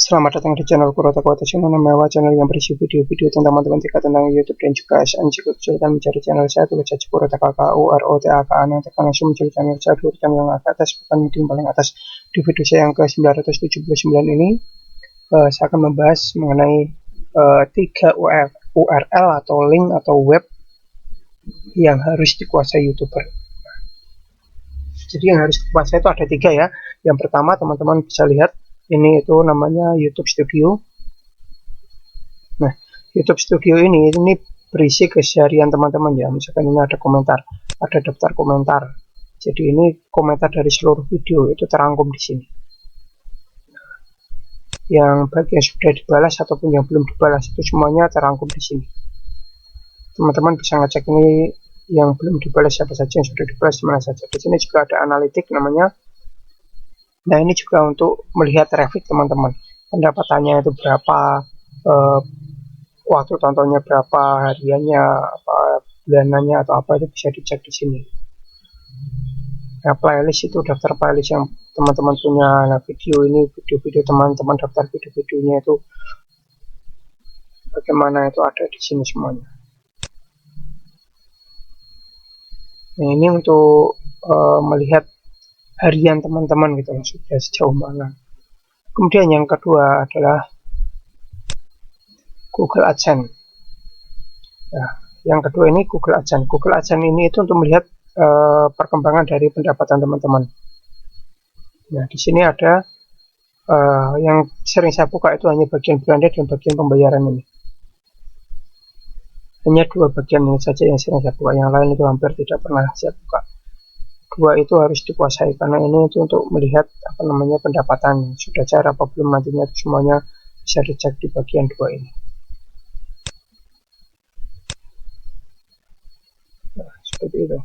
Selamat datang di channel Kurota Kota Channel, nama channel yang berisi video-video tentang matematika, tentang YouTube dan juga SN. Jika kesulitan mencari channel saya, tulis saja Kurota KKUROTAKA, nanti akan langsung mencari channel saya di urutan yang agak atas, bukan mungkin paling atas. Di video saya yang ke-979 ini, saya akan membahas mengenai 3 URL atau link atau web yang harus dikuasai YouTuber. Jadi yang harus dikuasai itu ada 3 ya. Yang pertama, teman-teman bisa lihat ini itu namanya YouTube Studio. Nah, YouTube Studio ini berisi keseharian teman-teman ya. Misalkan ini ada komentar, ada daftar komentar. Jadi ini komentar dari seluruh video itu terangkum di sini. Yang baik yang sudah dibalas ataupun yang belum dibalas itu semuanya terangkum di sini. Teman-teman bisa ngecek ini yang belum dibalas siapa saja, yang sudah dibalas mana saja. Di sini juga ada analitik namanya. Nah, ini juga untuk melihat traffic teman-teman, pendapatannya itu berapa, waktu tontonnya berapa, hariannya, apa bulanannya atau apa, itu bisa dicek di sini. Nah, playlist itu daftar playlist yang teman-teman punya. Nah, video ini video-video teman-teman, daftar video-videonya itu bagaimana, itu ada di sini semuanya. Nah, ini untuk melihat harian teman-teman gitu, sudah sejauh mana. Kemudian yang kedua adalah Google AdSense. Nah, yang kedua ini Google AdSense. Google AdSense ini itu untuk melihat perkembangan dari pendapatan teman-teman. Nah, di sini ada yang sering saya buka itu hanya bagian branded dan bagian pembayaran ini. Hanya 2 bagian ini saja yang sering saya buka, yang lain itu hampir tidak pernah saya buka. 2 itu harus dikuasai karena ini itu untuk melihat apa namanya pendapatan. Sudah cara apa belum nantinya itu semuanya bisa dicek di bagian 2 ini. Nah, seperti itu.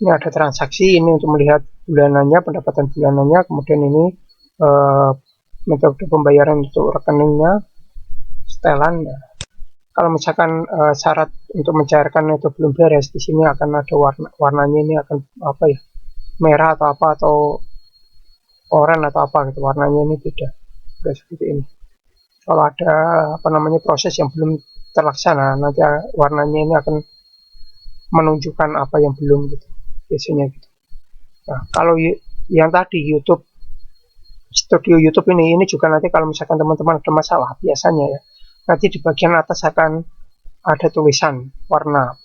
Ini ada transaksi, ini untuk melihat bulanannya, pendapatan bulanannya. Kemudian ini metode pembayaran untuk rekeningnya, setelan. Kalau misalkan syarat untuk mencairkan itu belum beres, di sini akan ada warnanya ini akan apa ya, merah atau apa, atau oranye atau apa gitu, warnanya ini beda, seperti ini. Kalau ada apa namanya proses yang belum terlaksana, nanti warnanya ini akan menunjukkan apa yang belum gitu, biasanya gitu. Nah, kalau yang tadi YouTube Studio YouTube ini juga nanti kalau misalkan teman-teman ada masalah, biasanya ya, nanti di bagian atas akan ada tulisan berwarna.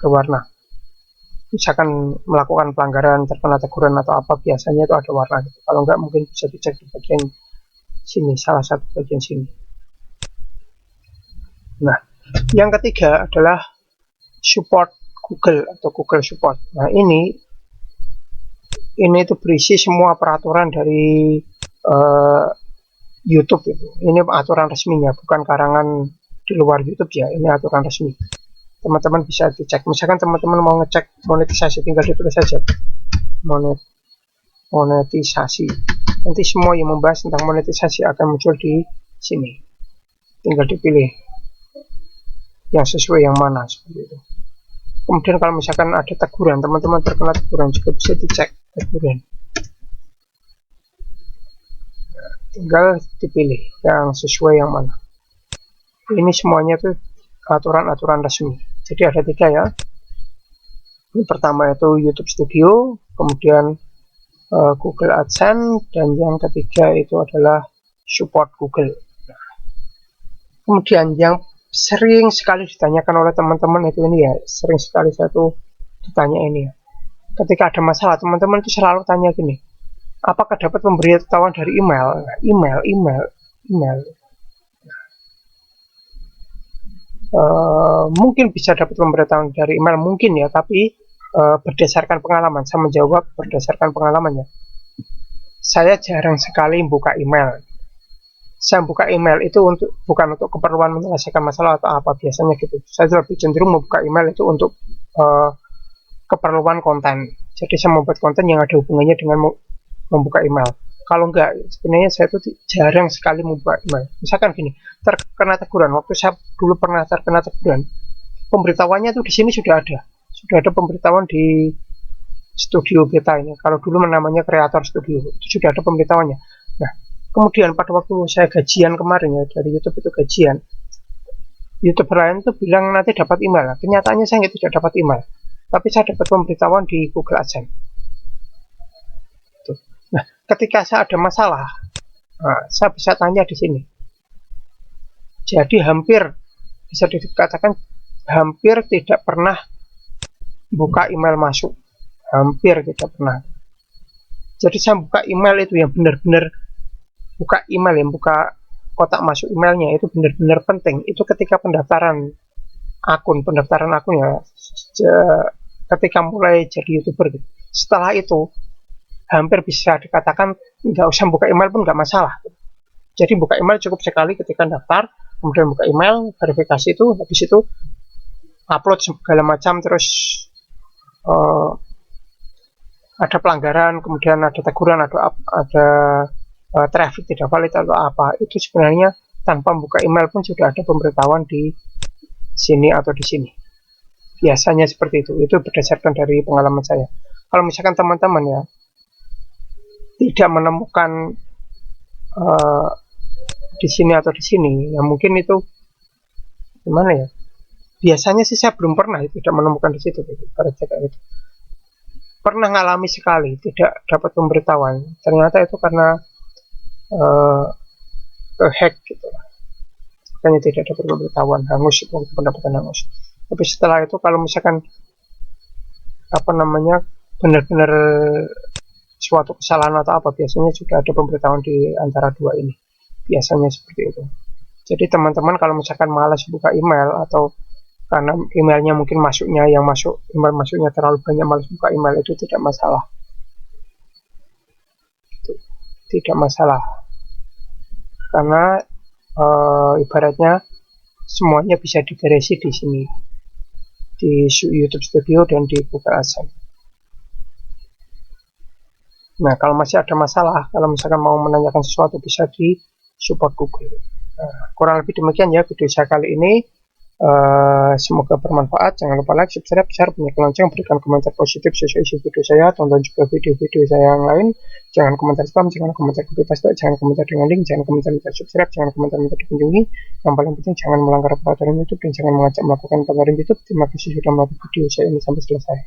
Misalkan melakukan pelanggaran, terkena teguran atau apa, biasanya itu ada warna gitu. Kalau enggak, mungkin bisa dicek di bagian sini, salah satu bagian sini. Nah, yang ketiga adalah support Google atau Google Support. Nah, ini itu berisi semua peraturan dari YouTube itu. Ini aturan resminya, bukan karangan di luar YouTube ya, ini aturan resmi. Teman-teman bisa dicek. Misalkan teman-teman mau ngecek monetisasi, tinggal ditulis saja monetisasi. Nanti semua yang membahas tentang monetisasi akan muncul di sini. Tinggal dipilih yang sesuai yang mana, seperti itu. Kemudian kalau misalkan ada teguran, teman-teman terkena teguran juga bisa dicek teguran. Tinggal dipilih yang sesuai yang mana. Ini semuanya tuh aturan-aturan resmi. Jadi ada 3 ya. Yang pertama itu YouTube Studio, kemudian Google AdSense, dan yang ketiga itu adalah support Google. Kemudian yang sering sekali ditanyakan oleh teman-teman itu ini ya, sering sekali saya tuh ditanya ini ya. Ketika ada masalah, teman-teman itu selalu tanya gini, apakah dapat pemberitahuan dari email? Mungkin bisa dapat pemberitahuan dari email, mungkin ya, tapi berdasarkan pengalaman, saya menjawab berdasarkan pengalamannya. Saya jarang sekali buka email. Saya buka email itu bukan untuk keperluan menyelesaikan masalah atau apa, biasanya gitu. Saya lebih cenderung membuka email itu untuk keperluan konten. Jadi saya membuat konten yang ada hubungannya dengan membuka email. Kalau enggak, sebenarnya saya tuh jarang sekali membuka email. Misalkan gini, terkena teguran. Waktu saya dulu pernah terkena teguran, pemberitahuannya tuh di sini sudah ada pemberitahuan di Studio Beta ini. Kalau dulu namanya Creator Studio, itu sudah ada pemberitahuannya. Nah, Kemudian pada waktu saya gajian kemarin ya, dari YouTube itu gajian, YouTuber lain tuh bilang nanti dapat email. Kenyataannya saya tidak dapat email, tapi saya dapat pemberitahuan di Google AdSense. Tuh. Nah, ketika saya ada masalah, saya bisa tanya di sini. Jadi hampir bisa dikatakan hampir tidak pernah buka email masuk, hampir tidak pernah. Jadi saya buka email itu yang benar-benar buka email, yang buka kotak masuk emailnya itu benar-benar penting. Itu ketika pendaftaran akun ya, ketika mulai jadi YouTuber gitu. Setelah itu hampir bisa dikatakan nggak usah buka email pun nggak masalah. Jadi buka email cukup sekali ketika daftar, kemudian buka email, verifikasi itu, habis itu upload segala macam, terus ada pelanggaran, kemudian ada teguran, ada traffic tidak valid atau apa, itu sebenarnya tanpa buka email pun sudah ada pemberitahuan di sini atau di sini. Biasanya seperti itu berdasarkan dari pengalaman saya. Kalau misalkan teman-teman ya tidak menemukan di sini atau di sini, ya mungkin itu gimana ya? Biasanya sih saya belum pernah tidak menemukan di situ pada saat itu. Pernah ngalami sekali tidak dapat pemberitahuan. Ternyata itu karena hack gitu, makanya tidak dapat pemberitahuan, hangus itu pendapatan hangus. Tapi setelah itu kalau misalkan benar-benar suatu kesalahan atau apa, biasanya sudah ada pemberitahuan di antara dua ini, biasanya seperti itu. Jadi teman-teman kalau misalkan malas buka email atau karena emailnya mungkin email masuknya terlalu banyak, malas buka email, itu tidak masalah. Tidak masalah. Karena ibaratnya semuanya bisa diberesi di sini, di YouTube Studio dan di Google AdSense. Nah, kalau masih ada masalah, kalau misalkan mau menanyakan sesuatu, bisa di support Google. Nah, kurang lebih demikian ya video saya kali ini. Semoga bermanfaat. Jangan lupa like, subscribe, share, bunyikan lonceng, berikan komentar positif sesuai isi video saya, tonton juga video-video saya yang lain. Jangan komentar spam, jangan komentar copy paste, jangan komentar dengan link, jangan komentar minta subscribe, jangan komentar minta dikunjungi. Yang paling penting jangan melanggar peraturan YouTube dan jangan mengajak melakukan pelanggaran YouTube. Terima kasih sudah menonton video saya ini sampai selesai.